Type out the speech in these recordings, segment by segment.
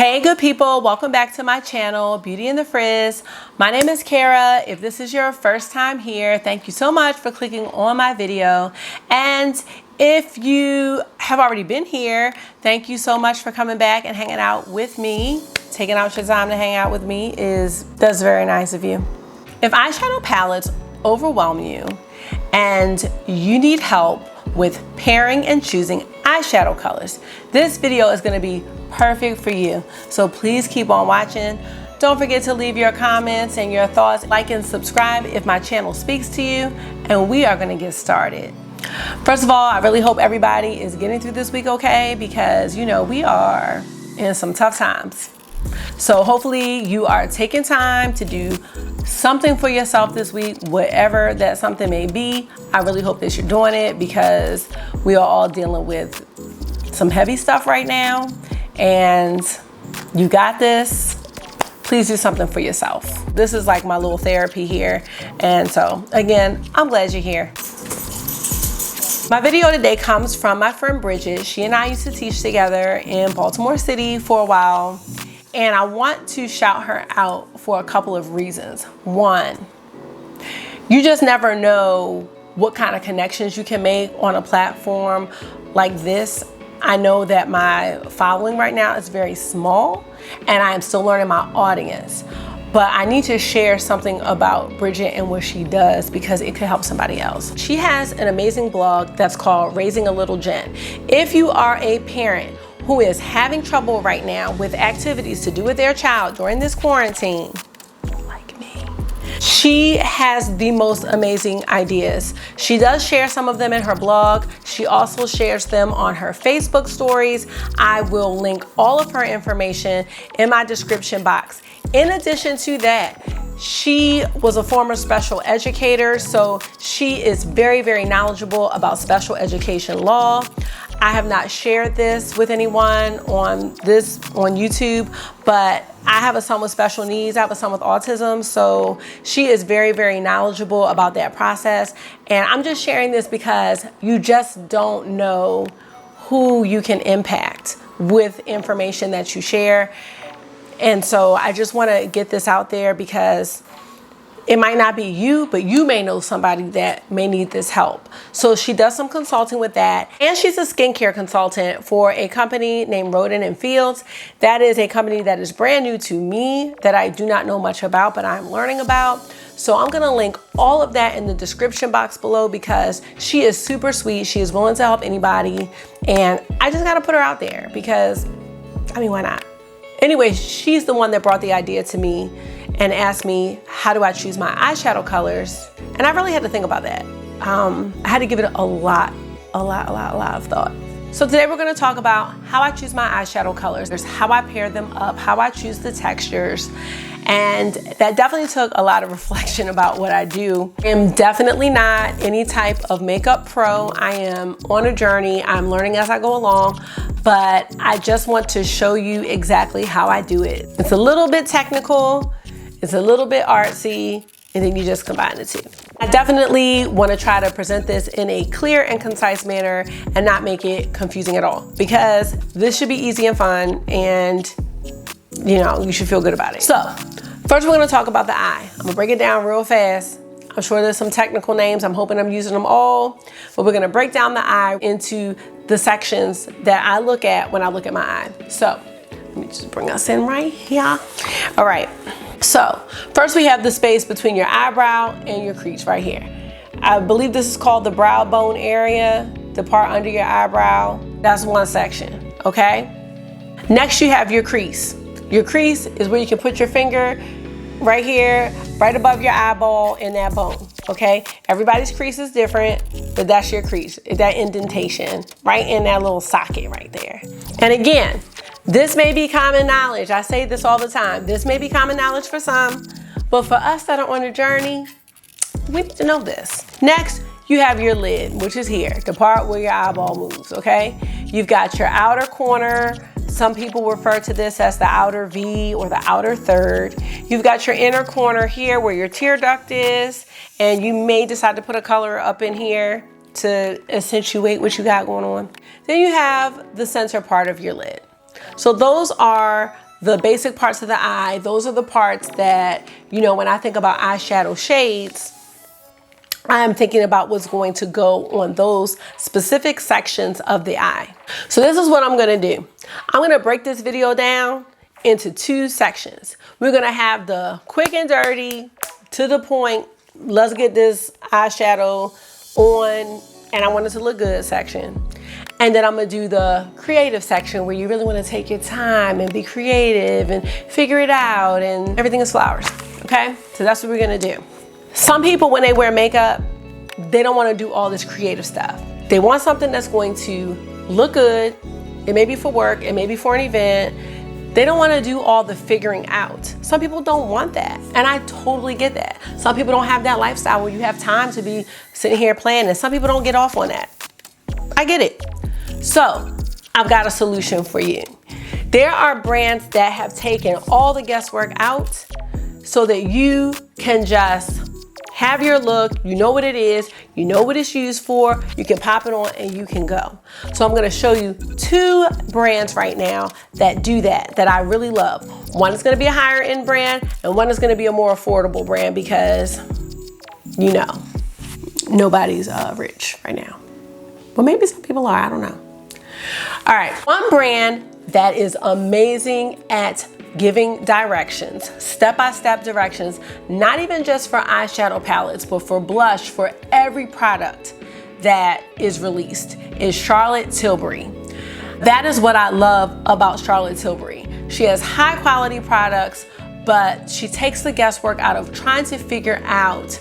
Hey good people, welcome back to my channel, Beauty in the Frizz. My name is Kara. If this is your first time here, thank you so much for clicking on my video. And if you have already been here, thank you so much for coming back and hanging out with me. Taking out your time to hang out with me that's very nice of you. If eyeshadow palettes overwhelm you and you need help with pairing and choosing eyeshadow colors, this video is going to be perfect for you. So please keep on watching. Don't forget to leave your comments and your thoughts, like and subscribe if my channel speaks to you, and we are going to get started. First of all, I really hope everybody is getting through this week okay, because you know we are in some tough times. So hopefully you are taking time to do something for yourself this week, whatever that something may be. I really hope that you're doing it, because we are all dealing with some heavy stuff right now, and you got this. Please do something for yourself. This is like my little therapy here. And so again, I'm glad you're here. My video today comes from my friend Bridget. She and I used to teach together in Baltimore City for a while. And I want to shout her out for a couple of reasons. One, you just never know what kind of connections you can make on a platform like this. I know that my following right now is very small and I am still learning my audience, but I need to share something about Bridget and what she does because it could help somebody else. She has an amazing blog that's called Raising a Little Gent. If you are a parent who is having trouble right now with activities to do with their child during this quarantine, like me, she has the most amazing ideas. She does share some of them in her blog. She also shares them on her Facebook stories. I will link all of her information in my description box. In addition to that, she was a former special educator, so she is very, very knowledgeable about special education law. I have not shared this with anyone on YouTube, but I have a son with special needs. I have a son with autism, so she is very, very knowledgeable about that process. And I'm just sharing this because you just don't know who you can impact with information that you share. And so I just want to get this out there because it might not be you, but you may know somebody that may need this help. So she does some consulting with that. And she's a skincare consultant for a company named Bridget Fields. That is a company that is brand new to me, that I do not know much about, but I'm learning about. So I'm going to link all of that in the description box below because she is super sweet. She is willing to help anybody. And I just got to put her out there because, I mean, why not? Anyway, she's the one that brought the idea to me and asked me, how do I choose my eyeshadow colors? And I really had to think about that. I had to give it a lot of thought. So today we're gonna talk about how I choose my eyeshadow colors. There's how I pair them up, how I choose the textures. And that definitely took a lot of reflection about what I do. I am definitely not any type of makeup pro. I am on a journey. I'm learning as I go along, but I just want to show you exactly how I do it. It's a little bit technical, it's a little bit artsy, and then you just combine the two. I definitely want to try to present this in a clear and concise manner and not make it confusing at all, because this should be easy and fun, and you know, you should feel good about it. So first we're going to talk about the eye. I'm gonna break it down real fast. I'm sure there's some technical names. I'm hoping I'm using them all, but we're going to break down the eye into the sections that I look at when I look at my eye. So let me just bring us in right here. All right. So first we have the space between your eyebrow and your crease right here. I believe this is called the brow bone area, the part under your eyebrow. That's one section, okay? Next you have your crease. Your crease is where you can put your finger right here, right above your eyeball in that bone, okay? Everybody's crease is different, but that's your crease, that indentation right in that little socket right there. And again, this may be common knowledge. I say this all the time. This may be common knowledge for some, but for us that are on a journey, we need to know this. Next, you have your lid, which is here, the part where your eyeball moves, okay? You've got your outer corner. Some people refer to this as the outer V or the outer third. You've got your inner corner here where your tear duct is, and you may decide to put a color up in here to accentuate what you got going on. Then you have the center part of your lid. So those are the basic parts of the eye. Those are the parts that, you know, when I think about eyeshadow shades, I'm thinking about what's going to go on those specific sections of the eye. So this is what I'm gonna do. I'm gonna break this video down into 2 sections. We're gonna have the quick and dirty, to the point, let's get this eyeshadow on and I want it to look good section. And then I'm gonna do the creative section where you really wanna take your time and be creative and figure it out, and everything is flowers, okay? So that's what we're gonna do. Some people, when they wear makeup, they don't want to do all this creative stuff. They want something that's going to look good. It may be for work, it may be for an event. They don't want to do all the figuring out. Some people don't want that, and I totally get that. Some people don't have that lifestyle where you have time to be sitting here planning. Some people don't get off on that. I get it. So I've got a solution for you. There are brands that have taken all the guesswork out so that you can just have your look, you know what it is, you know what it's used for, you can pop it on and you can go. So I'm gonna show you 2 brands right now that do that I really love. One is gonna be a higher end brand and one is gonna be a more affordable brand because, you know, nobody's rich right now. Well, maybe some people are, I don't know. All right, one brand that is amazing at giving directions, step-by-step directions, not even just for eyeshadow palettes, but for blush, for every product that is released, is Charlotte Tilbury. That is what I love about Charlotte Tilbury. She has high quality products, but she takes the guesswork out of trying to figure out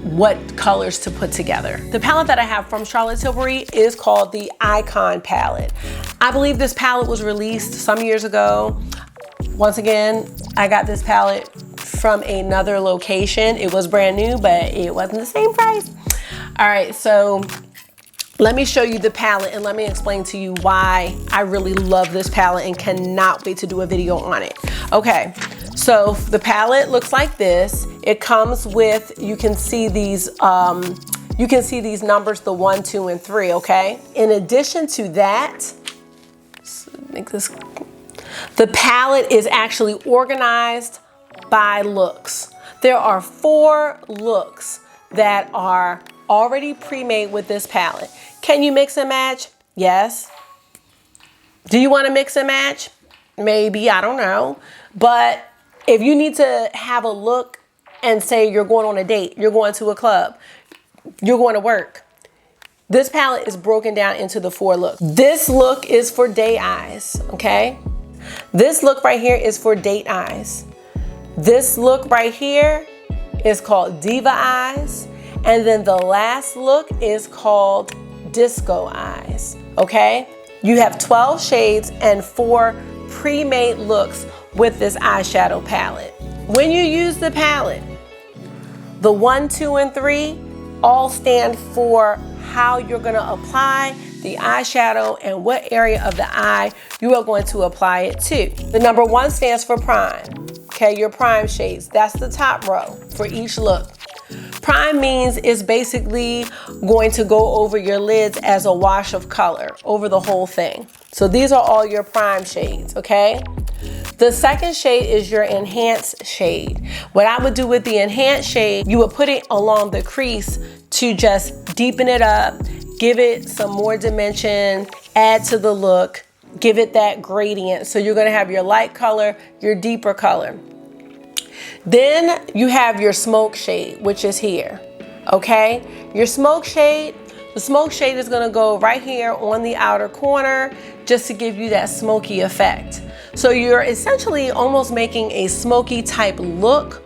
what colors to put together. The palette that I have from Charlotte Tilbury is called the Icon palette. I believe this palette was released some years ago. Once again, I got this palette from another location. It was brand new, but it wasn't the same price. All right, so let me show you the palette and let me explain to you why I really love this palette and cannot wait to do a video on it. Okay, so the palette looks like this. It comes with, you can see these numbers, the 1, 2, and 3, okay? In addition to that, let's make this, the palette is actually organized by looks. There are 4 looks that are already pre-made with this palette. Can you mix and match? Yes. Do you want to mix and match? Maybe, I don't know. But if you need to have a look and say you're going on a date, you're going to a club, you're going to work, this palette is broken down into the 4 looks. This look is for day eyes, okay? This look right here is for date eyes. This look right here is called Diva Eyes. And then the last look is called Disco Eyes, okay? You have 12 shades and 4 pre-made looks with this eyeshadow palette. When you use the palette, the 1, 2, and 3 all stand for how you're gonna apply the eyeshadow and what area of the eye you are going to apply it to. The number 1 stands for prime, okay? Your prime shades, that's the top row for each look. Prime means it's basically going to go over your lids as a wash of color over the whole thing. So these are all your prime shades, okay? The second shade is your enhanced shade. What I would do with the enhanced shade, you would put it along the crease to just deepen it up, give it some more dimension, add to the look, give it that gradient. So you're gonna have your light color, your deeper color. Then you have your smoke shade, which is here, okay? Your smoke shade, the smoke shade is gonna go right here on the outer corner just to give you that smoky effect. So you're essentially almost making a smoky type look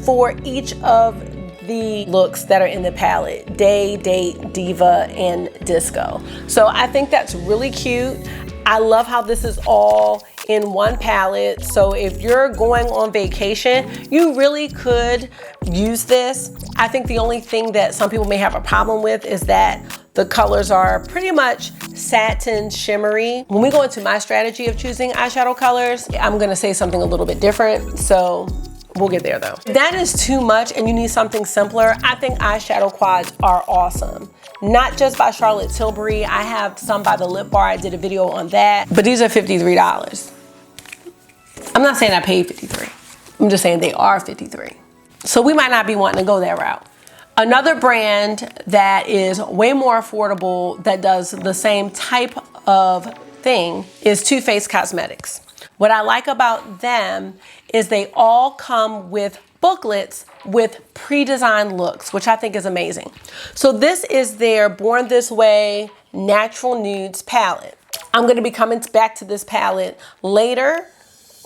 for each of the looks that are in the palette: day, date, diva, and disco. So I think that's really cute. I love how this is all in one palette. So if you're going on vacation, you really could use this. I think the only thing that some people may have a problem with is that the colors are pretty much satin shimmery. When we go into my strategy of choosing eyeshadow colors, I'm gonna say something a little bit different. So we'll get there though. If that is too much and you need something simpler, I think eyeshadow quads are awesome. Not just by Charlotte Tilbury. I have some by the Lip Bar. I did a video on that, but these are $53. I'm not saying I paid $53. I'm just saying they are $53. So we might not be wanting to go that route. Another brand that is way more affordable that does the same type of thing is Too Faced Cosmetics. What I like about them is they all come with booklets with pre-designed looks, which I think is amazing. So this is their Born This Way Natural Nudes palette. I'm going to be coming back to this palette later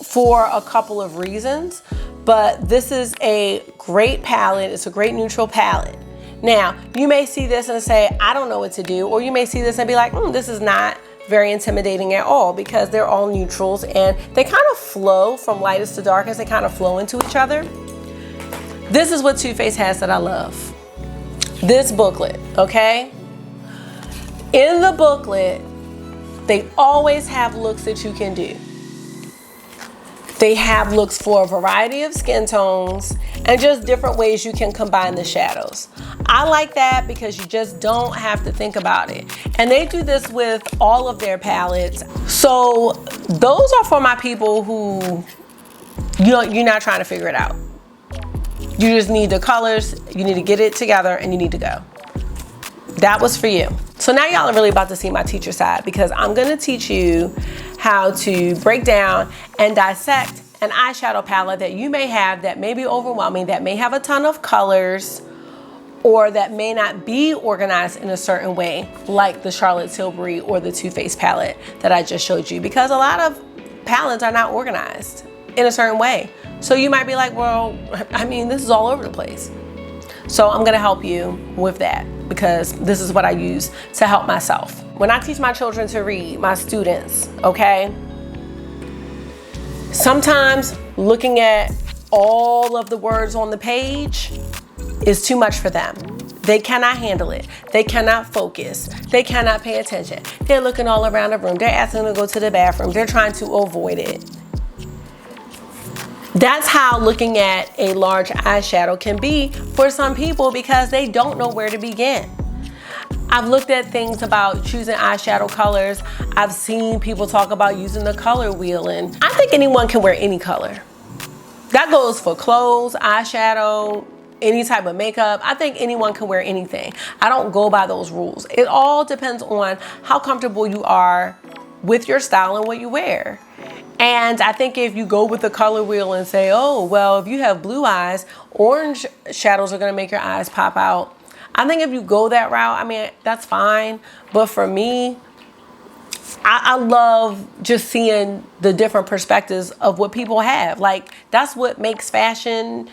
for a couple of reasons, but this is a great palette. It's a great neutral palette. Now, you may see this and say, I don't know what to do, or you may see this and be like, this is not very intimidating at all, because they're all neutrals and they kind of flow from lightest to darkest. They kind of flow into each other. This is what Too Faced has that I love. This booklet, okay? In the booklet, they always have looks that you can do. They have looks for a variety of skin tones and just different ways you can combine the shadows. I like that because you just don't have to think about it. And they do this with all of their palettes. So those are for my people who, you're not trying to figure it out. You just need the colors, you need to get it together, and you need to go. That was for you. So now y'all are really about to see my teacher side, because I'm gonna teach you how to break down and dissect an eyeshadow palette that you may have that may be overwhelming, that may have a ton of colors, or that may not be organized in a certain way, like the Charlotte Tilbury or the Too Faced palette that I just showed you, because a lot of palettes are not organized in a certain way. So you might be like, well, I mean, this is all over the place. So I'm gonna help you with that, because this is what I use to help myself. When I teach my children to read, my students, okay? Sometimes looking at all of the words on the page is too much for them. They cannot handle it. They cannot focus. They cannot pay attention. They're looking all around the room. They're asking to go to the bathroom. They're trying to avoid it. That's how looking at a large eyeshadow can be for some people, because they don't know where to begin. I've looked at things about choosing eyeshadow colors. I've seen people talk about using the color wheel, and I think anyone can wear any color. That goes for clothes, eyeshadow, any type of makeup. I think anyone can wear anything. I don't go by those rules. It all depends on how comfortable you are with your style and what you wear. And I think if you go with the color wheel and say, oh, well, if you have blue eyes, orange shadows are gonna make your eyes pop out. I think if you go that route, I mean, that's fine. But for me, I love just seeing the different perspectives of what people have. Like, that's what makes fashion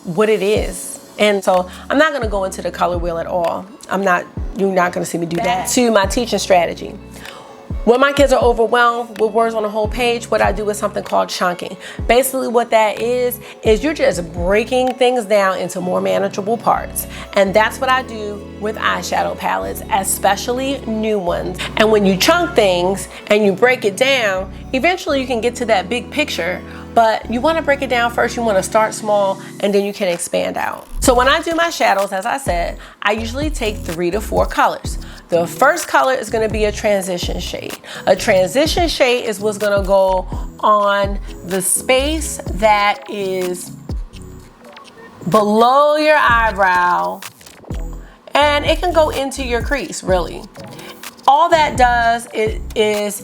what it is. And so I'm not gonna go into the color wheel at all. You're not gonna see me do that. To my teaching strategy. When my kids are overwhelmed with words on a whole page, what I do is something called chunking. Basically what that is you're just breaking things down into more manageable parts. And that's what I do with eyeshadow palettes, especially new ones. And when you chunk things and you break it down, eventually you can get to that big picture, but you wanna break it down first. You wanna start small, and then you can expand out. So when I do my shadows, as I said, I usually take 3 to 4 colors. The first color is gonna be a transition shade. A transition shade is what's gonna go on the space that is below your eyebrow, and it can go into your crease, really. All that does is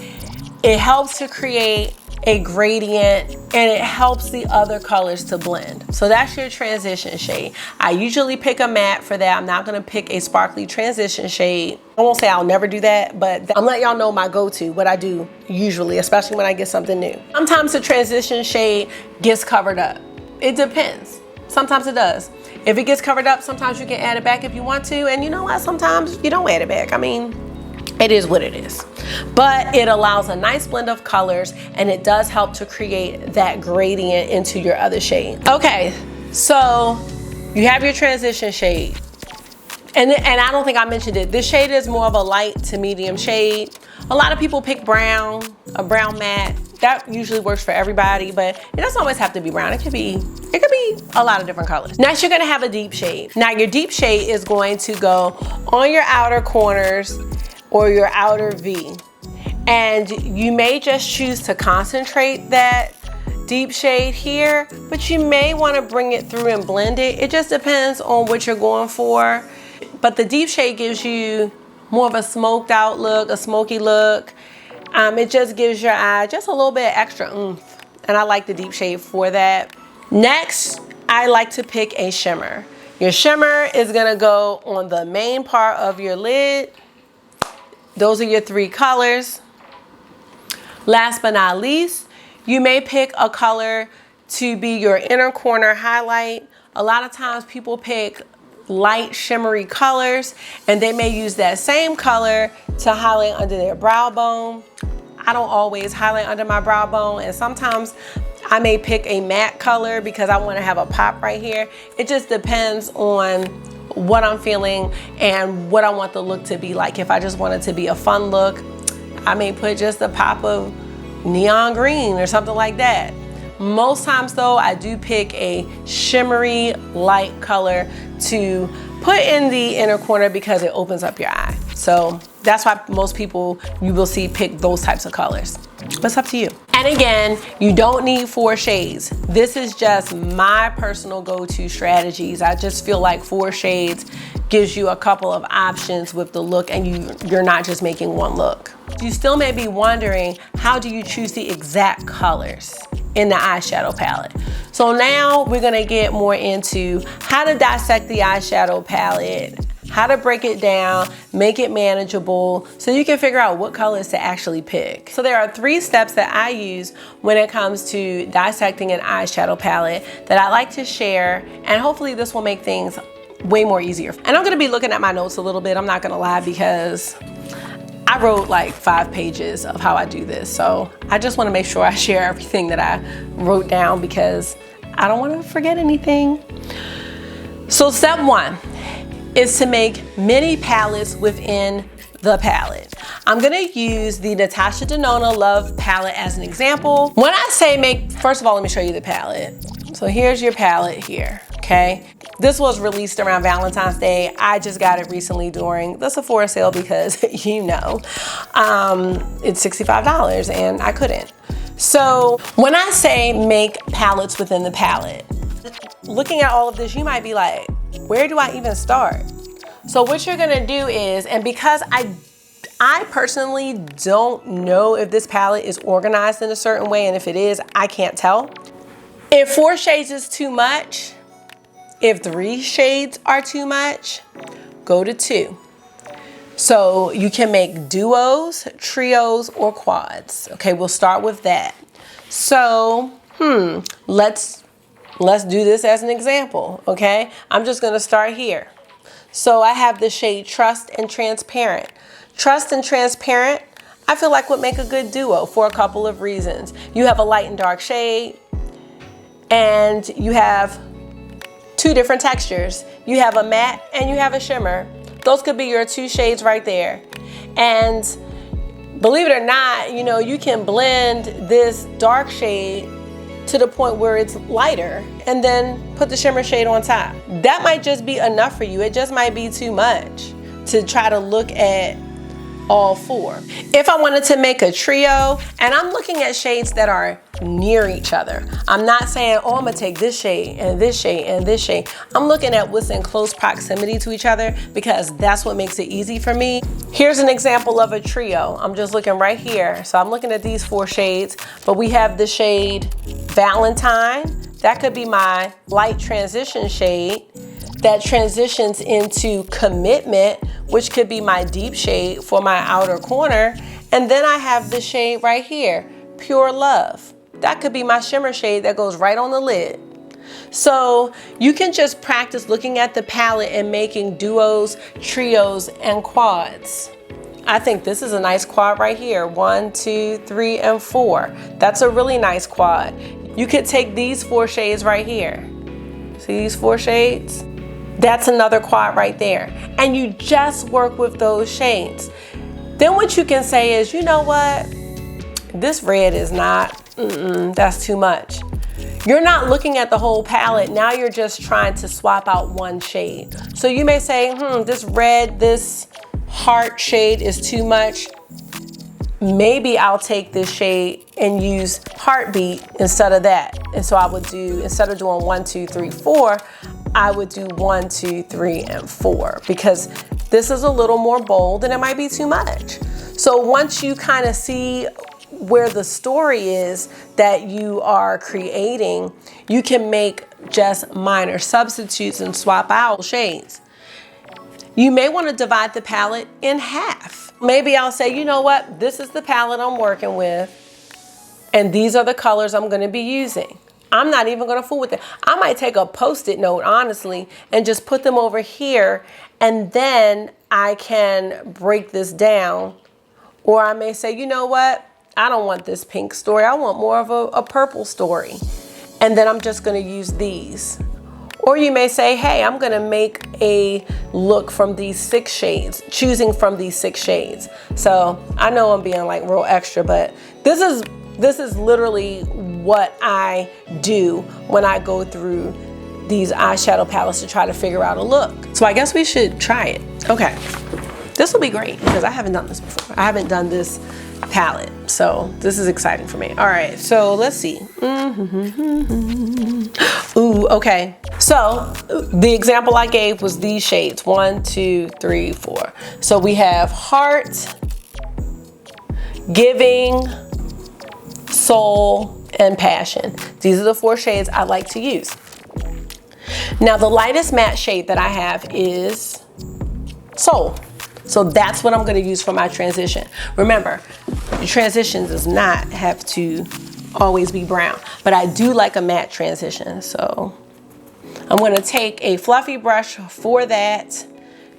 it helps to create a gradient, and it helps the other colors to blend. So that's your transition shade. I usually pick a matte for that. I'm not gonna pick a sparkly transition shade. I won't say I'll never do that, but I'm letting y'all know my go-to, what I do usually, especially when I get something new. Sometimes the transition shade gets covered up. It depends. Sometimes it does. If it gets covered up, sometimes you can add it back if you want to, and you know what? Sometimes you don't add it back. I mean, it is what it is. But it allows a nice blend of colors, and it does help to create that gradient into your other shade. Okay, so you have your transition shade. And I don't think I mentioned it. This shade is more of a light to medium shade. A lot of people pick brown, a brown matte. That usually works for everybody, but it doesn't always have to be brown. It could be a lot of different colors. Next, you're gonna have a deep shade. Now, your deep shade is going to go on your outer corners or your outer V. And you may just choose to concentrate that deep shade here, but you may want to bring it through and blend it. It just depends on what you're going for. But the deep shade gives you more of a smoked out look, a smoky look. It just gives your eye just a little bit extra oomph. And I like the deep shade for that. Next, I like to pick a shimmer. Your shimmer is gonna go on the main part of your lid. Those are your 3 colors. Last but not least, you may pick a color to be your inner corner highlight. A lot of times people pick light shimmery colors and they may use that same color to highlight under their brow bone. I don't always highlight under my brow bone, and sometimes I may pick a matte color because I want to have a pop right here. It just depends on what I'm feeling and what I want the look to be like. If I just want it to be a fun look, I may put just a pop of neon green or something like that. Most times though, I do pick a shimmery light color to put in the inner corner because it opens up your eye. So that's why most people you will see pick those types of colors. But it's up to you. And again, you don't need 4 shades. This is just my personal go-to strategies. I just feel like 4 shades gives you a couple of options with the look, and you're not just making one look. You still may be wondering, how do you choose the exact colors in the eyeshadow palette? So now we're gonna get more into how to dissect the eyeshadow palette, how to break it down, make it manageable, so you can figure out what colors to actually pick. So there are 3 steps that I use when it comes to dissecting an eyeshadow palette that I like to share, and hopefully this will make things way more easier. And I'm gonna be looking at my notes a little bit, I'm not gonna lie, because I wrote like 5 pages of how I do this. So I just wanna make sure I share everything that I wrote down because I don't wanna forget anything. So step 1 is to make mini palettes within the palette. I'm gonna use the Natasha Denona Love palette as an example. When I say make, first of all, let me show you the palette. So here's your palette here, okay? This was released around Valentine's Day. I just got it recently during the Sephora sale because you know, it's $65 and I couldn't. So when I say make palettes within the palette, looking at all of this, you might be like, where do I even start? So what you're gonna do is, and because I personally don't know if this palette is organized in a certain way, and if it is, I can't tell. If 4 shades is too much, if 3 shades are too much, go to 2. So you can make duos, trios, or quads. Okay, we'll start with that. So, let's do this as an example, okay? I'm just gonna start here. So I have the shade Trust and Transparent. Trust and Transparent, I feel like would make a good duo for a couple of reasons. You have a light and dark shade, and you have 2 different textures. You have a matte and you have a shimmer. Those could be your 2 shades right there. And believe it or not, you know, you can blend this dark shade to the point where it's lighter and then put the shimmer shade on top. That might just be enough for you. It just might be too much to try to look at all 4. If I wanted to make a trio, and I'm looking at shades that are near each other. I'm not saying, oh, I'm gonna take this shade and this shade and this shade. I'm looking at what's in close proximity to each other because that's what makes it easy for me. Here's an example of a trio. I'm just looking right here. So I'm looking at these 4 shades, but we have the shade Valentine. That could be my light transition shade that transitions into Commitment, which could be my deep shade for my outer corner. And then I have the shade right here, Pure Love. That could be my shimmer shade that goes right on the lid. So you can just practice looking at the palette and making duos, trios, and quads. I think this is a nice quad right here. 1, 2, 3, and 4. That's a really nice quad. You could take these 4 shades right here. See these 4 shades? That's another quad right there. And you just work with those shades. Then what you can say is, you know what? This red is not, that's too much. You're not looking at the whole palette. Now you're just trying to swap out one shade. So you may say, this red, this heart shade is too much. maybe I'll take this shade and use Heartbeat instead of that. And so I would do, instead of doing 1, 2, 3, 4, I would do 1, 2, 3, and 4, because this is a little more bold and it might be too much. So once you kind of see where the story is that you are creating, you can make just minor substitutes and swap out shades. You may want to divide the palette in half. Maybe I'll say, you know what, this is the palette I'm working with, and these are the colors I'm going to be using. I'm not even going to fool with it. I might take a Post-it note, honestly, and just put them over here, and then I can break this down. Or I may say, you know what, I don't want this pink story. I want more of a purple story. And then I'm just going to use these. Or you may say, hey, I'm going to make a look from these 6 shades, choosing from these 6 shades. So I know I'm being like real extra, but this is literally what I do when I go through these eyeshadow palettes to try to figure out a look. So I guess we should try it. Okay, this will be great because I haven't done this before. I haven't done this palette, so this is exciting for me. All right, so let's see. Ooh, okay. So the example I gave was these shades, 1, 2, 3, 4. So we have Heart, Giving, Soul, and Passion. These are the 4 shades I like to use. Now the lightest matte shade that I have is Soul. So that's what I'm going to use for my transition. Remember, the transition does not have to always be brown, but I do like a matte transition. So I'm going to take a fluffy brush for that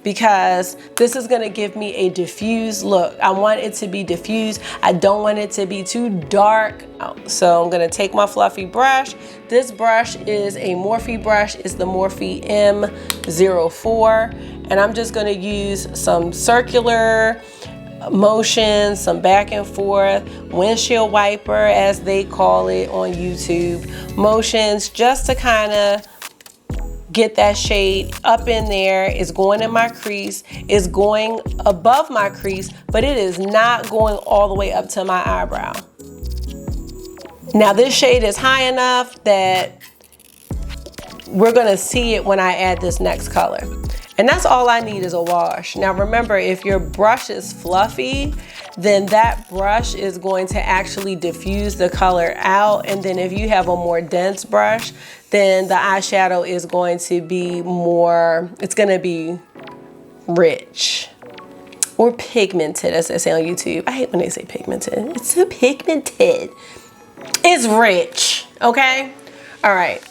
because this is going to give me a diffused look. I want it to be diffused. I don't want it to be too dark. So I'm going to take my fluffy brush. This brush is a Morphe brush. It's the Morphe M04. And I'm just going to use some circular motion, some back and forth, windshield wiper as they call it on YouTube, motions just to kind of get that shade up in there. It's going in my crease, it's going above my crease, but it is not going all the way up to my eyebrow. Now this shade is high enough that we're going to see it when I add this next color. And that's all I need is a wash. Now remember, if your brush is fluffy, then that brush is going to actually diffuse the color out. And then if you have a more dense brush, then the eyeshadow is going to be more, it's going to be rich or pigmented, as they say on YouTube. I hate when they say pigmented. It's so pigmented. It's rich, okay? All right,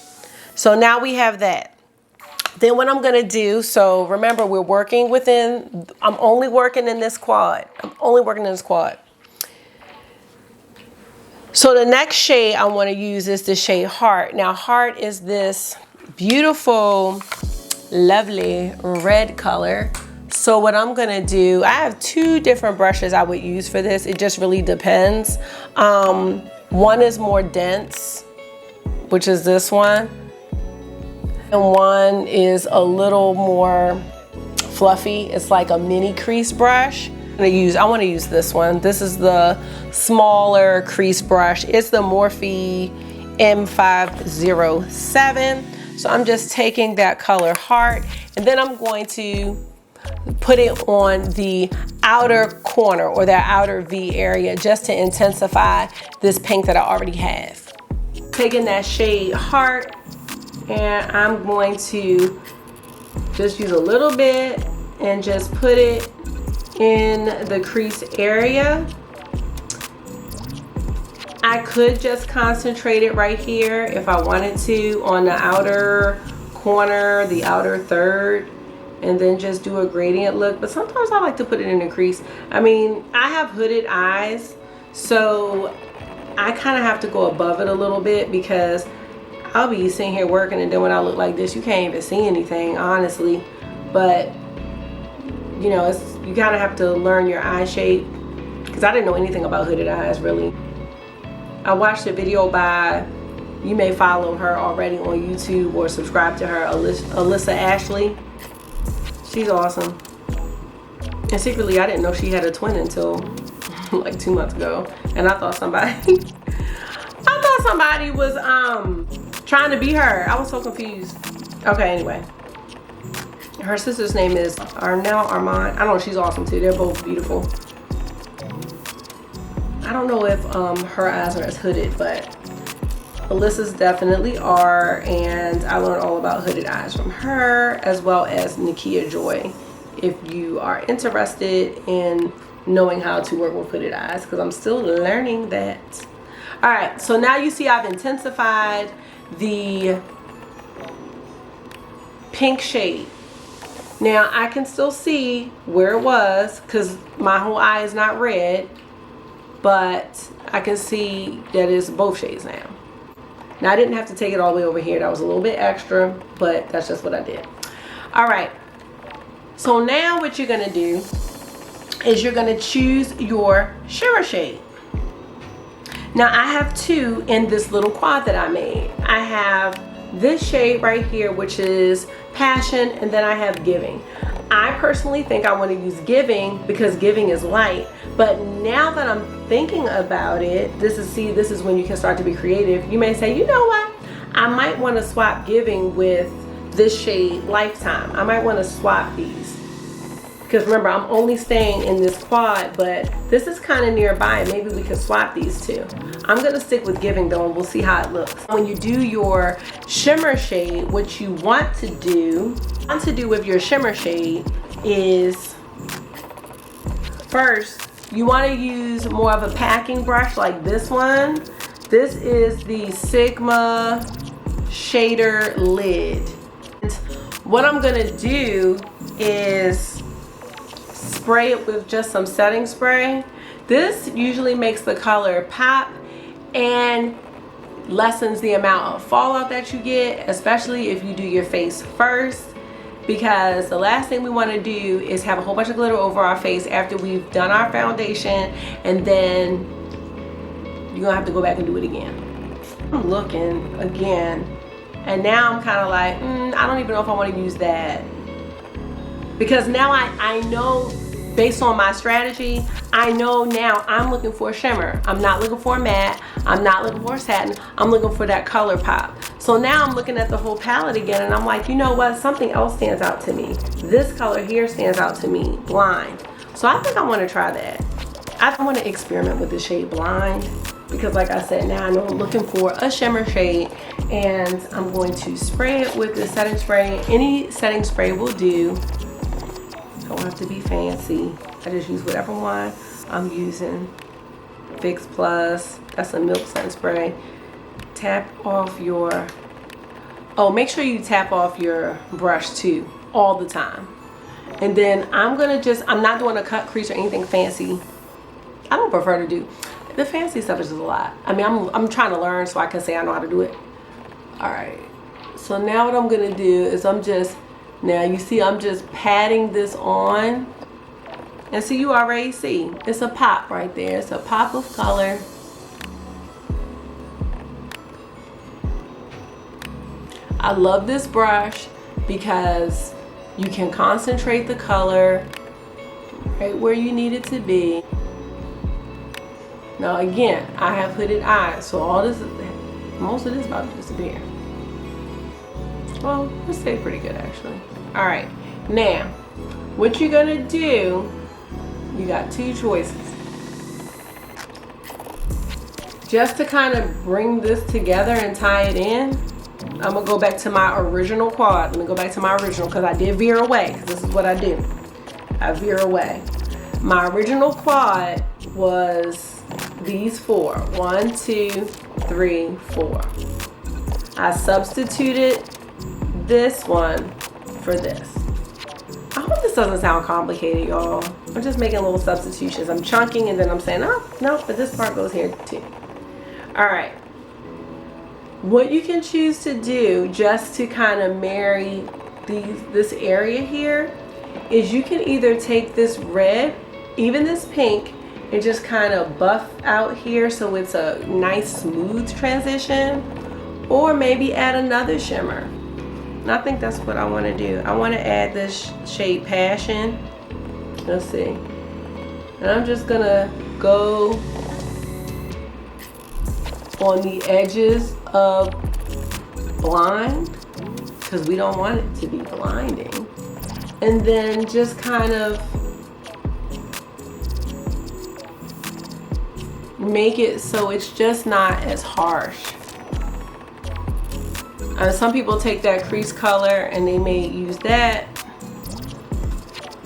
so now we have that. Then what I'm gonna do, so remember we're working within, I'm only working in this quad. I'm only working in this quad. So the next shade I wanna use is the shade Heart. Now Heart is this beautiful, lovely red color. So what I'm gonna do, I have 2 different brushes I would use for this. It just really depends. One is more dense, which is this one. And one is a little more fluffy. It's like a mini crease brush. I want to use this one. This is the smaller crease brush. It's the Morphe M507. So I'm just taking that color Heart, and then I'm going to put it on the outer corner or that outer V area just to intensify this pink that I already have. Taking that shade Heart, and I'm going to just use a little bit and just put it in the crease area. I could just concentrate it right here if I wanted to on the outer corner, the outer third, and then just do a gradient look. But sometimes I like to put it in the crease. I mean, I have hooded eyes, so I kind of have to go above it a little bit because I'll be sitting here working, and then when I look like this, you can't even see anything, honestly. But you know, you kind of have to learn your eye shape, because I didn't know anything about hooded eyes, really. I watched a video by, you may follow her already on YouTube or subscribe to her, Alyssa Ashley. She's awesome. And secretly, I didn't know she had a twin until like 2 months ago, and I thought somebody was trying to be her. I was so confused. Okay, anyway. Her sister's name is Arnell Armon. I don't know, she's awesome too. They're both beautiful. I don't know if her eyes are as hooded, but Alyssa's definitely are, and I learned all about hooded eyes from her, as well as Nakia Joy, if you are interested in knowing how to work with hooded eyes, because I'm still learning that. All right, so now you see I've intensified the pink shade. Now I can still see where it was because my whole eye is not red, but I can see that it's both shades now. Now I didn't have to take it all the way over here. That was a little bit extra, but that's just what I did. All right, so now what you're gonna do is you're gonna choose your shimmer shade. Now I have two in this little quad that I made. I have this shade right here, which is Passion, and then I have Giving. I personally think I want to use Giving because Giving is light, but now that I'm thinking about it, this is when you can start to be creative. You may say, you know what, I might want to swap Giving with this shade Lifetime. I might want to swap these because remember, I'm only staying in this quad, but this is kind of nearby. Maybe we could swap these two. I'm gonna stick with Giving though, and we'll see how it looks. When you do your shimmer shade, what you want to do with your shimmer shade is, first, you want to use more of a packing brush like this one. This is the Sigma Shader Lid. And what I'm gonna do is spray it with just some setting spray. This usually makes the color pop and lessens the amount of fallout that you get, especially if you do your face first, because the last thing we want to do is have a whole bunch of glitter over our face after we've done our foundation, and then you're gonna have to go back and do it again. I'm looking again, and now I'm kind of like, I don't even know if I want to use that, because now I know, based on my strategy, I know now I'm looking for a shimmer. I'm not looking for a matte. I'm not looking for a satin. I'm looking for that color pop. So now I'm looking at the whole palette again, and I'm like, you know what? Something else stands out to me. This color here stands out to me, Blind. So I think I want to try that. I want to experiment with the shade Blind because, like I said, now I know I'm looking for a shimmer shade, and I'm going to spray it with the setting spray. Any setting spray will do. Don't have to be fancy. I just use whatever one I'm using. Fix Plus, that's a milk setting spray. Tap off your, make sure you tap off your brush too, all the time. And then I'm not doing a cut crease or anything fancy. I don't prefer to do, the fancy stuff is just a lot. I mean, I'm trying to learn so I can say I know how to do it. All right, so now what I'm gonna do is now you see I'm just patting this on, and so you already see it's a pop right there. It's a pop of color. I love this brush because you can concentrate the color right where you need it to be. Now again, I have hooded eyes, so most of this is about to disappear. Well, it stayed pretty good actually. All right, now what you're gonna do, you got two choices. Just to kind of bring this together and tie it in, I'm gonna go back to my original quad. Let me go back to my original because I did veer away, because this is what I do. I veer away. My original quad was these four. 1, 2, 3, 4. I substituted this one for this. I hope this doesn't sound complicated, y'all. I'm just making little substitutions. I'm chunking and then I'm saying, oh, no, but this part goes here too. All right. What you can choose to do just to kind of marry this area here is you can either take this red, even this pink, and just kind of buff out here so it's a nice smooth transition, or maybe add another shimmer. And I think that's what I want to do. I want to add this shade Passion. Let's see. And I'm just gonna go on the edges of blind, because we don't want it to be blinding. And then just kind of make it so it's just not as harsh. Some people take that crease color and they may use that,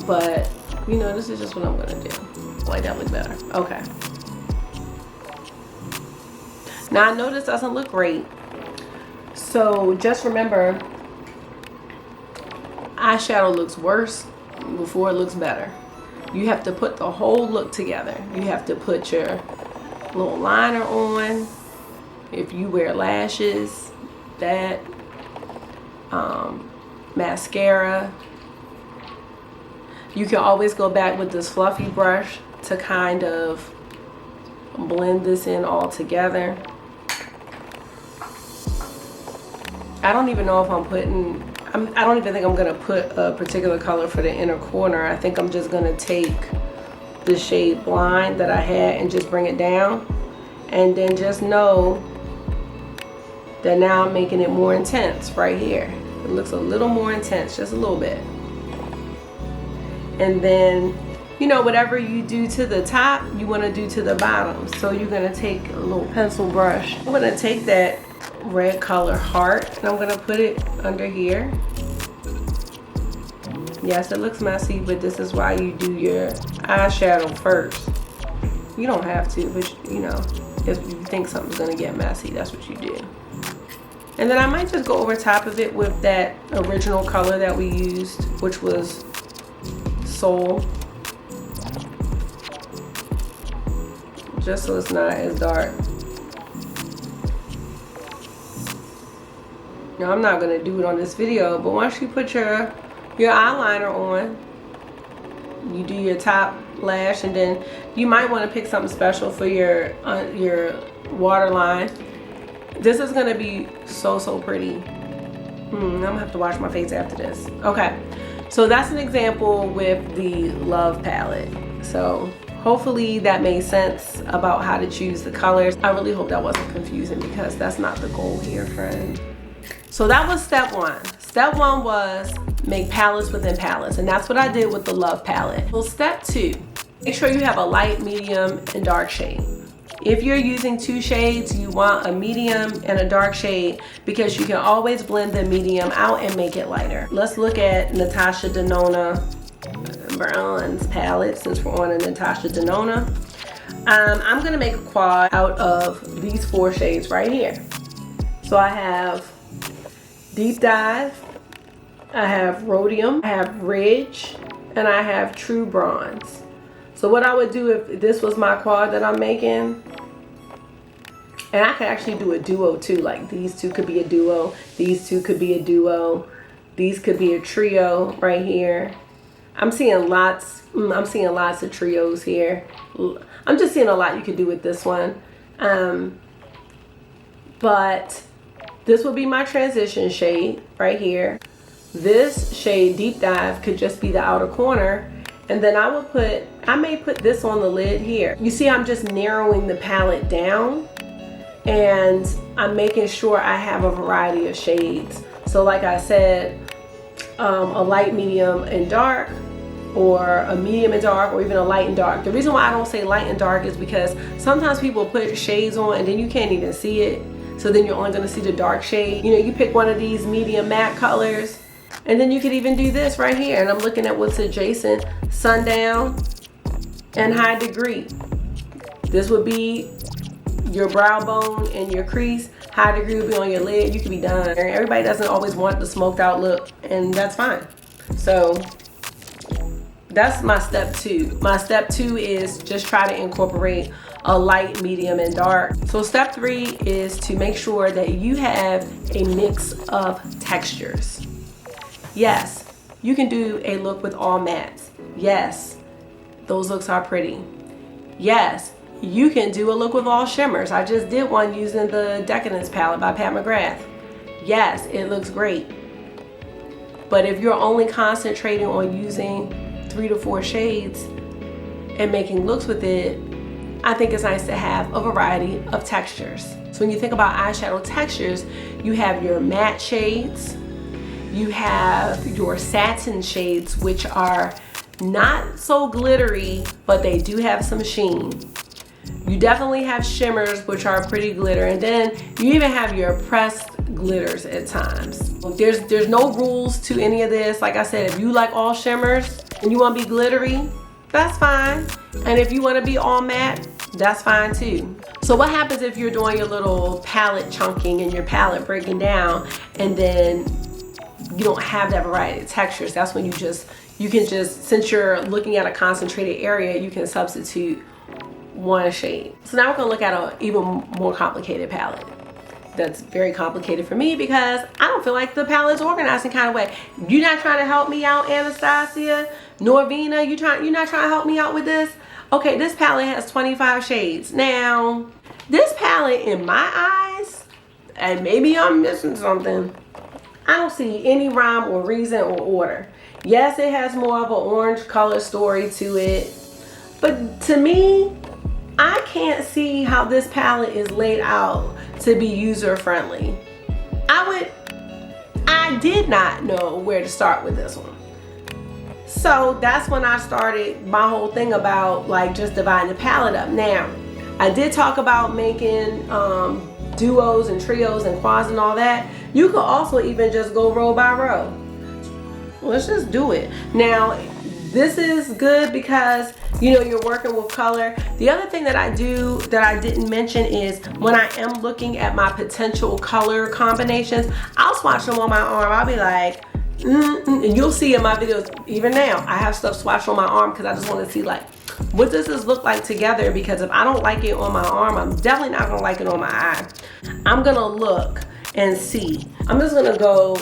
but you know, this is just what I'm gonna do. Like, that looks better. Okay. Now I know this doesn't look great, so just remember, eyeshadow looks worse before it looks better. You have to put the whole look together. You have to put your little liner on. If you wear lashes, that mascara. You can always go back with this fluffy brush to kind of blend this in all together. I don't even know if I'm putting, I don't even think I'm gonna put a particular color for the inner corner. I think I'm just gonna take the shade Blind that I had and just bring it down, and then just know that now I'm making it more intense right here. It looks a little more intense, just a little bit. And then, you know, whatever you do to the top, you want to do to the bottom. So you're going to take a little pencil brush. I'm going to take that red color heart and I'm going to put it under here. Yes, it looks messy, but this is why you do your eyeshadow first. You don't have to, but you know, if you think something's going to get messy, that's what you do. And then I might just go over top of it with that original color that we used, which was Soul. Just so it's not as dark. Now I'm not going to do it on this video, but once you put your eyeliner on, you do your top lash, and then you might want to pick something special for your waterline. This is going to be so pretty. I'm gonna have to wash my face after this. Okay, so that's an example with the Love palette. So hopefully that made sense about how to choose the colors. I really hope that wasn't confusing, because that's not the goal here, friend. So that was step one. Step one was make palettes within palettes, and that's what I did with the Love palette. Well, step two, make sure you have a light, medium, and dark shade. If you're using two shades, you want a medium and a dark shade, because you can always blend the medium out and make it lighter. Let's look at Natasha Denona Bronze palette, since we're on a Natasha Denona. I'm gonna make a quad out of these four shades right here. So I have Deep Dive, I have Rhodium, I have Ridge, and I have True Bronze. So what I would do if this was my quad that I'm making, and I could actually do a duo too, like these two could be a duo, these two could be a duo, these could be a trio right here. I'm seeing lots of trios here. I'm just seeing a lot you could do with this one. But this would be my transition shade right here. This shade, Deep Dive, could just be the outer corner. And then I may put this on the lid here. You see, I'm just narrowing the palette down, and I'm making sure I have a variety of shades. So like I said, a light, medium, and dark, or a medium and dark, or even a light and dark. The reason why I don't say light and dark is because sometimes people put shades on and then you can't even see it. So then you're only gonna see the dark shade. You know, you pick one of these medium matte colors, and then you could even do this right here. And I'm looking at what's adjacent: Sundown and High Degree. This would be your brow bone and your crease. High Degree would be on your lid. You could be done. Everybody doesn't always want the smoked out look, and that's fine. So that's my step two. My step two is just try to incorporate a light, medium, and dark. So step three is to make sure that you have a mix of textures. Yes, you can do a look with all mattes. Yes, those looks are pretty. Yes, you can do a look with all shimmers. I just did one using the Decadence palette by Pat McGrath. Yes, it looks great. But if you're only concentrating on using 3 to 4 shades and making looks with it, I think it's nice to have a variety of textures. So when you think about eyeshadow textures, you have your matte shades, you have your satin shades, which are not so glittery, but they do have some sheen. You definitely have shimmers, which are pretty glitter, and then you even have your pressed glitters at times. There's no rules to any of this. Like I said, if you like all shimmers and you want to be glittery, that's fine. And if you want to be all matte, that's fine too. So what happens if you're doing your little palette chunking and your palette breaking down, and then you don't have that variety of textures? That's when you can just, since you're looking at a concentrated area, you can substitute one shade. So now we're gonna look at an even more complicated palette. That's very complicated for me because I don't feel like the palette's organized in kind of way. You're not trying to help me out, Anastasia? Norvina, you're not trying to help me out with this? Okay, this palette has 25 shades. Now, this palette in my eyes, and maybe I'm missing something, I don't see any rhyme or reason or order. Yes, it has more of an orange color story to it, but to me, I can't see how this palette is laid out to be user friendly. I did not know where to start with this one. So that's when I started my whole thing about like just dividing the palette up. Now, I did talk about making duos and trios and quads and all that. You could also even just go row by row. Let's just do it. Now, this is good because you know you're working with color. The other thing that I do that I didn't mention is when I am looking at my potential color combinations, I'll swatch them on my arm. I'll be like, and you'll see in my videos, even now, I have stuff swatched on my arm because I just want to see like, what does this look like together? Because if I don't like it on my arm, I'm definitely not gonna like it on my eye. I'm gonna look and see. I'm just gonna go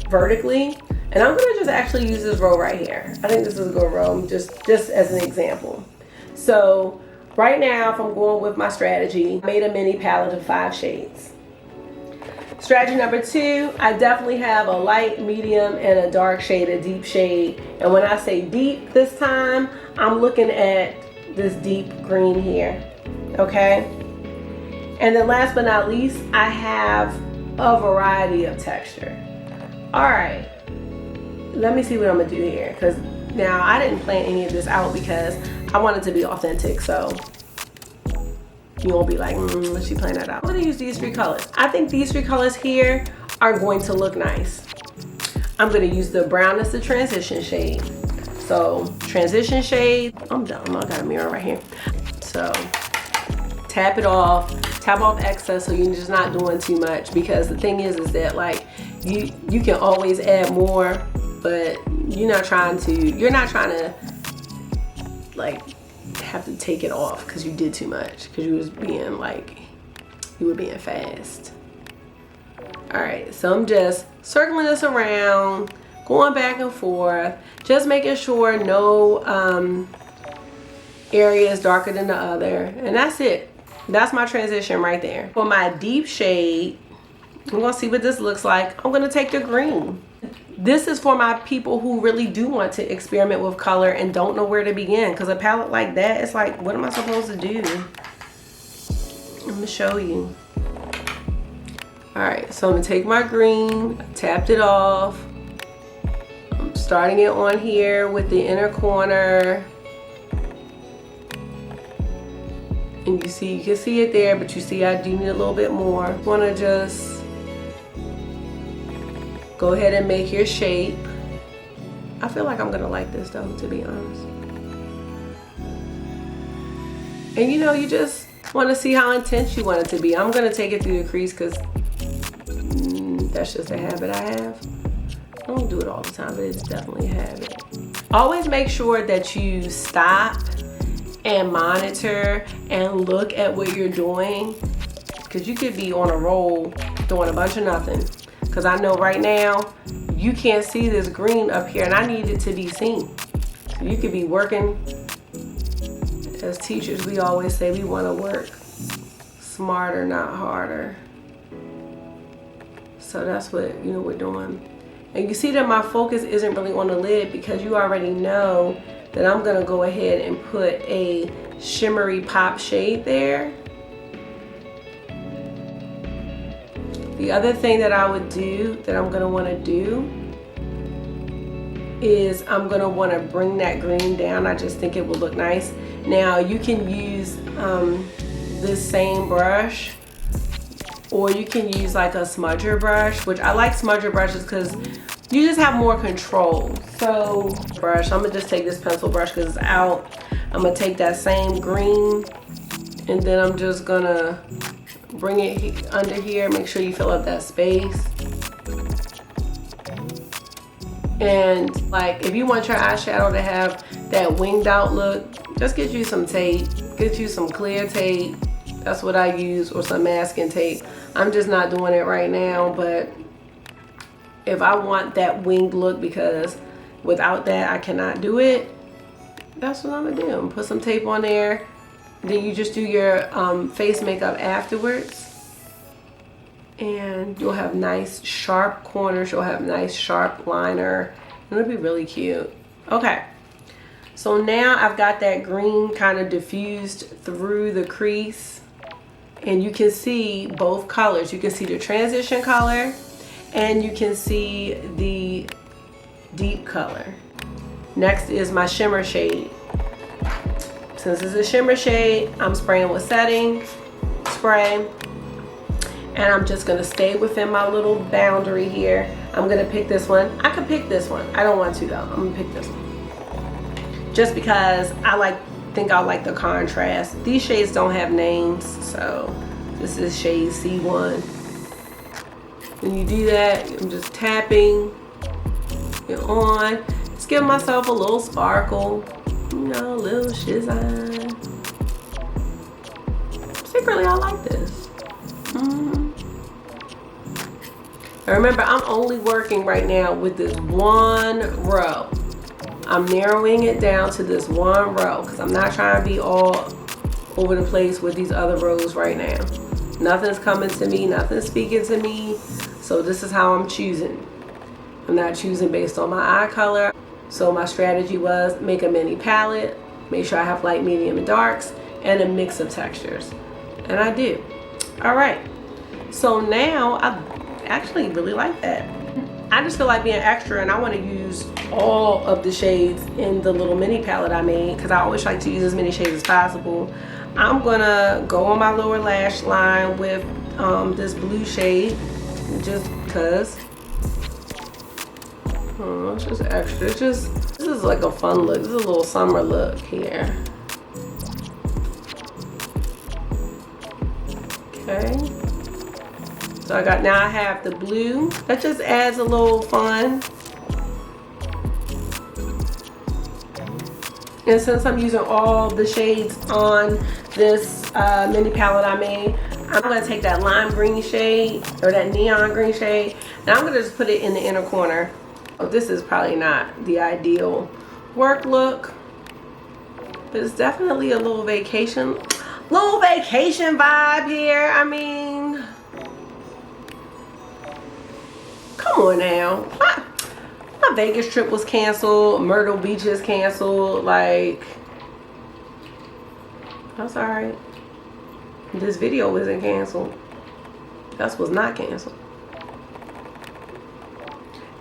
vertically. And I'm gonna just actually use this row right here. I think this is a good row, just as an example. So right now, if I'm going with my strategy, I made a mini palette of 5 shades. Strategy number 2, I definitely have a light, medium, and a dark shade, a deep shade. And when I say deep this time, I'm looking at this deep green here, okay? And then last but not least, I have a variety of texture. All right. Let me see what I'm gonna do here, because now I didn't plan any of this out because I want it to be authentic, so you won't be like, what's she playing that out? I'm gonna use these 3 colors. I think these 3 colors here are going to look nice. I'm gonna use the brown as the transition shade. So transition shade, I'm done, I got a mirror right here. So tap off excess so you're just not doing too much, because the thing is that like you can always add more, but you're not trying to like have to take it off because you did too much, because you were being fast. All right, so I'm just circling this around, going back and forth, just making sure no area is darker than the other, and that's it. That's my transition right there. For my deep shade, I'm gonna see what this looks like. I'm gonna take the green. This is for my people who really do want to experiment with color and don't know where to begin, because a palette like that, it's like, what am I supposed to do? I'm gonna show you. All right, so I'm gonna take my green, tapped it off. I'm starting it on here with the inner corner. And you can see it there, but you see I do need a little bit more. Wanna just go ahead and make your shape. I feel like I'm gonna like this though, to be honest. And you know, you just wanna see how intense you want it to be. I'm gonna take it through the crease because that's just a habit I have. I don't do it all the time, but it's definitely a habit. Always make sure that you stop and monitor and look at what you're doing, because you could be on a roll doing a bunch of nothing. Because I know right now you can't see this green up here, and I need it to be seen. So you could be working. As teachers, we always say we want to work smarter, not harder. So that's what we're doing. And you see that my focus isn't really on the lid, because you already know that I'm gonna go ahead and put a shimmery pop shade there. The other thing that I would do, that I'm gonna wanna do, is I'm gonna wanna bring that green down. I just think it would look nice. Now you can use this same brush, or you can use like a smudger brush, which I like smudger brushes because you just have more control. So brush, I'm gonna just take this pencil brush because it's out. I'm gonna take that same green, and then I'm just gonna bring it under here. Make sure you fill up that space. And like, if you want your eyeshadow to have that winged out look, just get you some tape, get you some clear tape. That's what I use, or some masking tape. I'm just not doing it right now, but if I want that winged look, because without that I cannot do it, that's what I'm gonna do. Put some tape on there. Then you just do your face makeup afterwards, and you'll have nice sharp corners, you'll have nice sharp liner, and it'll be really cute. Okay, so now I've got that green kind of diffused through the crease, and you can see both colors. You can see the transition color, and you can see the deep color. Next is my shimmer shade. Since it's a shimmer shade, I'm spraying with setting spray, and I'm just gonna stay within my little boundary here. I'm gonna pick this one. I could pick this one. I don't want to though. I'm gonna pick this one. Just because I think I like the contrast. These shades don't have names, so this is shade C1. When you do that, I'm just tapping it on. Just give myself a little sparkle. You know, a little shizine. Secretly, I like this. And remember, I'm only working right now with this one row. I'm narrowing it down to this one row because I'm not trying to be all over the place with these other rows right now. Nothing's coming to me, nothing's speaking to me. So this is how I'm choosing. I'm not choosing based on my eye color. So my strategy was make a mini palette, make sure I have light, medium, and darks, and a mix of textures. And I do. All right. So now I actually really like that. I just feel like being extra, and I want to use all of the shades in the little mini palette I made because I always like to use as many shades as possible. I'm gonna go on my lower lash line with this blue shade, just because. Oh, it's just extra. It's just, this is like a fun look. This is a little summer look here. Okay. So now I have the blue. That just adds a little fun. And since I'm using all the shades on this mini palette I made, I'm gonna take that lime green shade, or that neon green shade, and I'm gonna just put it in the inner corner. Oh, this is probably not the ideal work look, but it's definitely a little vacation vibe here. I mean, come on now. My Vegas trip was canceled. Myrtle Beach is canceled. Like, that's all right. This video isn't canceled. That was not canceled.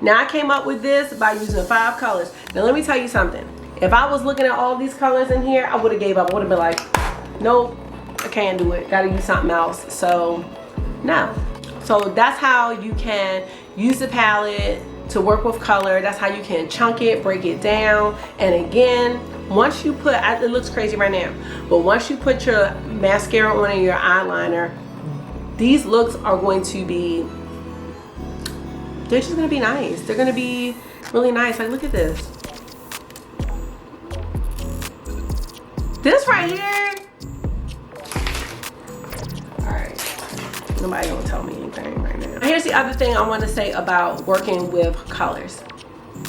Now I came up with this by using 5 colors. Now let me tell you something. If I was looking at all these colors in here, I would have gave up. I would have been like, nope, I can't do it. Gotta use something else. So no. So that's how you can use the palette to work with color. That's how you can chunk it, break it down. And again, once you put, it looks crazy right now, but once you put your mascara on and your eyeliner, these looks are going to be, they're just gonna be nice. They're gonna be really nice. Like, look at this. This right here. All right, nobody gonna tell me anything right now. Here's the other thing I want to say about working with colors.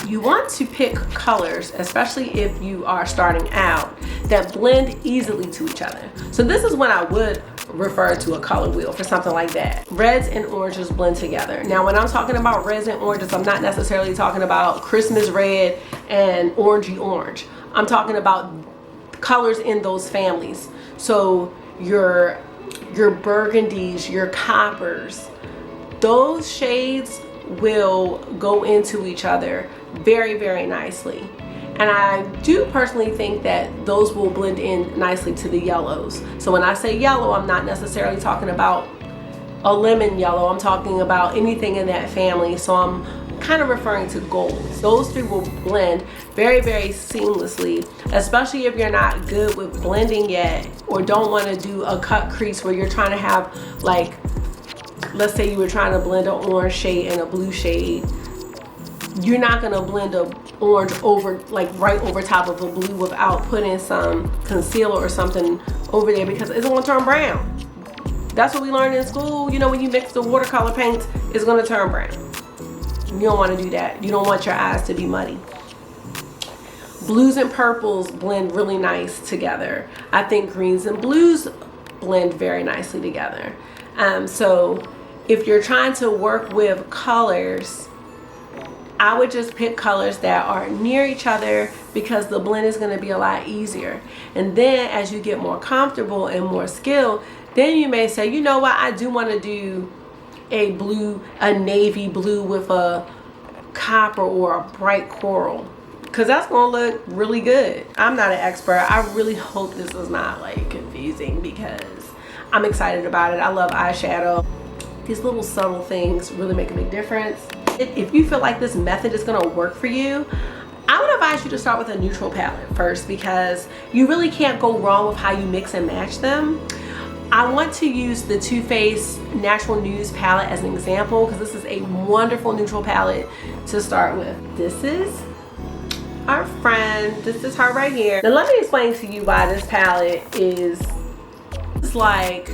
You want to pick colors, especially if you are starting out, that blend easily to each other. So this is when I would refer to a color wheel for something like that. Reds and oranges blend together. Now when I'm talking about reds and oranges, I'm not necessarily talking about Christmas red and orangey orange. I'm talking about colors in those families. So your burgundies, your coppers, those shades will go into each other very, very nicely. And I do personally think that those will blend in nicely to the yellows. So when I say yellow, I'm not necessarily talking about a lemon yellow. I'm talking about anything in that family. So I'm kind of referring to golds. Those three will blend very, very seamlessly, especially if you're not good with blending yet, or don't want to do a cut crease where you're trying to have, like, let's say you were trying to blend an orange shade and a blue shade. You're not going to blend a orange over, like right over top of a blue, without putting some concealer or something over there, because it's going to turn brown. That's what we learned in school. You know, when you mix the watercolor paints, it's going to turn brown. You don't want to do that. You don't want your eyes to be muddy. Blues and purples blend really nice together. I think greens and blues blend very nicely together. So if you're trying to work with colors, I would just pick colors that are near each other, because the blend is going to be a lot easier. And then as you get more comfortable and more skilled, then you may say, you know what, I do want to do a blue, a navy blue with a copper or a bright coral, because that's going to look really good. I'm not an expert. I really hope this is not like confusing, because I'm excited about it. I love eyeshadow. These little subtle things really make a big difference. If you feel like this method is going to work for you, I would advise you to start with a neutral palette first, because you really can't go wrong with how you mix and match them. I want to use the Too Faced Natural Nudes palette as an example, because this is a wonderful neutral palette to start with. This is our friend. This is her right here. Now let me explain to you why this palette is like,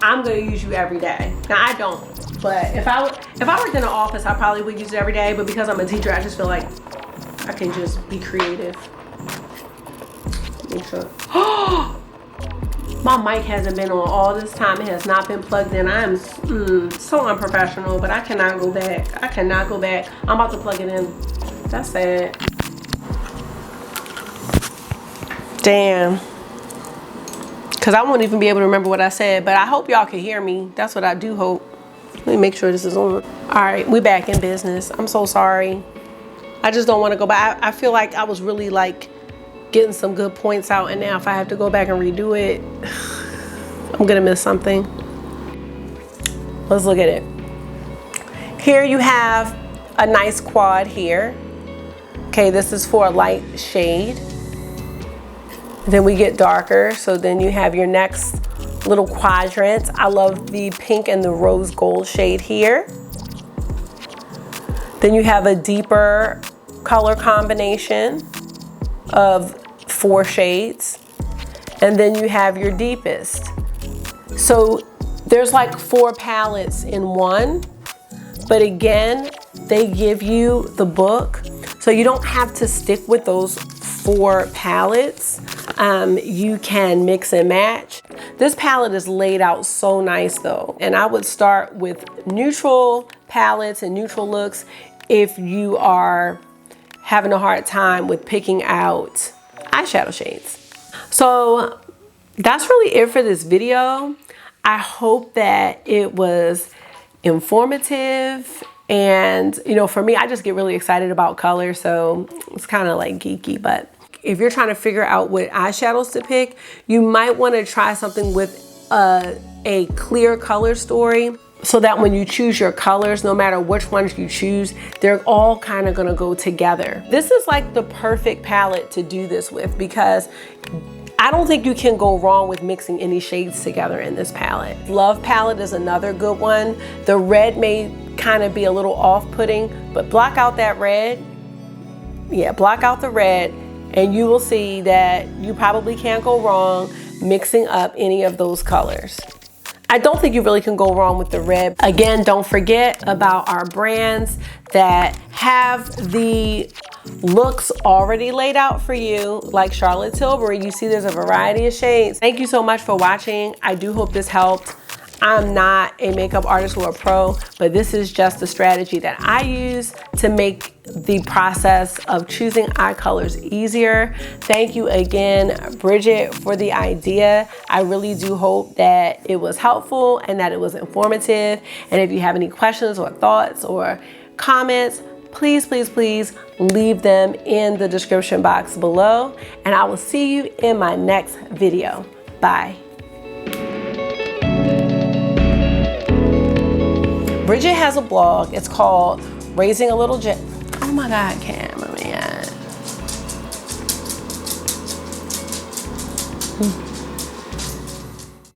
I'm going to use you every day. Now I don't, but if I worked in an office, I probably would use it every day, but because I'm a teacher, I just feel like I can just be creative. Make sure. My mic hasn't been on all this time. It has not been plugged in. I am so unprofessional, but I cannot go back. I cannot go back. I'm about to plug it in. That's sad. Damn. Because I won't even be able to remember what I said, but I hope y'all can hear me. That's what I do hope. Let me make sure this is on. All right, we back in business. I'm so sorry. I just don't want to go back. I feel like I was really like getting some good points out, and now if I have to go back and redo it, I'm gonna miss something. Let's look at it. Here you have a nice quad here. Okay, this is for a light shade. Then we get darker, so then you have your next little quadrant. I love the pink and the rose gold shade here. Then you have a deeper color combination of 4 shades, and then you have your deepest. So there's like 4 palettes in one, but again, they give you the book, so you don't have to stick with those 4 palettes. You can mix and match. This palette is laid out so nice though, and I would start with neutral palettes and neutral looks if you are having a hard time with picking out eyeshadow shades. So that's really it for this video. I hope that it was informative, and you know, for me, I just get really excited about color, so it's kind of like geeky. But if you're trying to figure out what eyeshadows to pick, you might want to try something with a clear color story, so that when you choose your colors, no matter which ones you choose, they're all kind of gonna go together. This is like the perfect palette to do this with, because I don't think you can go wrong with mixing any shades together in this palette. Love palette is another good one. The red may kind of be a little off-putting, but block out that red. Yeah, block out the red, and you will see that you probably can't go wrong mixing up any of those colors. I don't think you really can go wrong with the red. Again, don't forget about our brands that have the looks already laid out for you, like Charlotte Tilbury. You see there's a variety of shades. Thank you so much for watching. I do hope this helped. I'm not a makeup artist or a pro, but this is just the strategy that I use to make the process of choosing eye colors easier. Thank you again, Bridget, for the idea. I really do hope that it was helpful and that it was informative. And if you have any questions or thoughts or comments, please, please, please leave them in the description box below. And I will see you in my next video. Bye. Bridget has a blog. It's called Raising a Little Gent. Oh my God, cameraman.